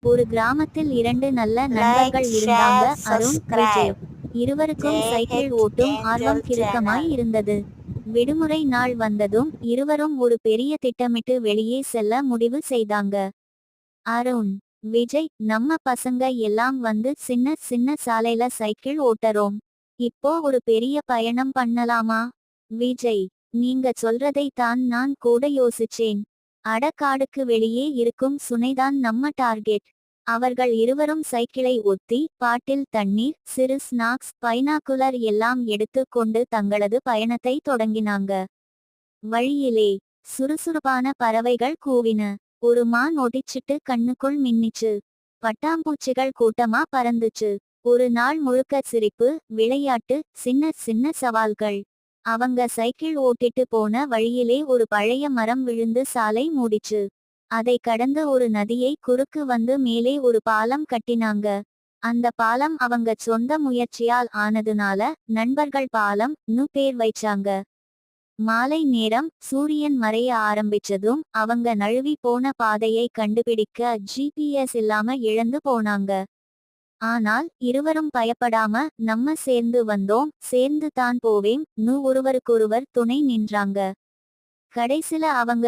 ஒரு கிராமத்தில் இரண்டு நல்ல Like, நண்பர்கள் இருந்தாங்க. share, Arun, subscribe. விஜய். இருவருக்கும் Jay சைக்கிள் Hit ஓட்டும் Angel ஆர்வம் கிறுக்கமாய் Channel. இருந்தது. விடுமுறை நாள் வந்ததும் இருவரும் ஒரு பெரிய திட்டமிட்டு வெளியே செல்ல முடிவு செய்தாங்க. அருண், விஜய், நம்ம பசங்க எல்லாம் வந்து சின்ன சின்ன சாலையில சைக்கிள் ஓட்டறோம். இப்போ ஒரு பெரிய பயணம் பண்ணலாமா? விஜய், நீங்க சொல்றதை தான் நான் கூட யோசிச்சேன். அட, காடுக்கு வெளியே இருக்கும் சுனைதான் நம்ம டார்கெட். அவர்கள் இருவரும் சைக்கிளை ஒத்தி பாட்டில் தண்ணீர், சிறு ஸ்நாக்ஸ், பைனாக்குலர் எல்லாம் எடுத்து கொண்டு தங்களது பயணத்தை தொடங்கினாங்க. வழியிலே சுறுசுறுப்பான பறவைகள் கூவின. ஒரு மான் ஒடிச்சிட்டு கண்ணுக்குள் மின்னிச்சு. பட்டாம்பூச்சிகள் கூட்டமா பறந்துச்சு. ஒரு நாள் முழுக்க சிரிப்பு, விளையாட்டு, சின்ன சின்ன சவால்கள். அவங்க சைக்கிள் ஓட்டிட்டு போன வழியிலே ஒரு பழைய மரம் விழுந்து சாலை மூடிச்சு. அதை கடந்து ஒரு நதியை குறுக்கு வந்து மேலே ஒரு பாலம் கட்டினாங்க. அந்த பாலம் அவங்க சொந்த முயற்சியால் ஆனதுனால நண்பர்கள் பாலம் னு பேர் வைச்சாங்க. மாலை நேரம் சூரியன் மறைய ஆரம்பிச்சதும் அவங்க நழுவி போன பாதையை கண்டுபிடிக்க ஜிபிஎஸ் இல்லாம இழந்து போனாங்க. ஆனால் இருவரும் பயப்படாம நம்ம சேர்ந்து வந்தோம், சேர்ந்து தான் போவேம் னு ஒருவருக்கொருவர் துணை நின்றாங்க. கடைசில அவங்க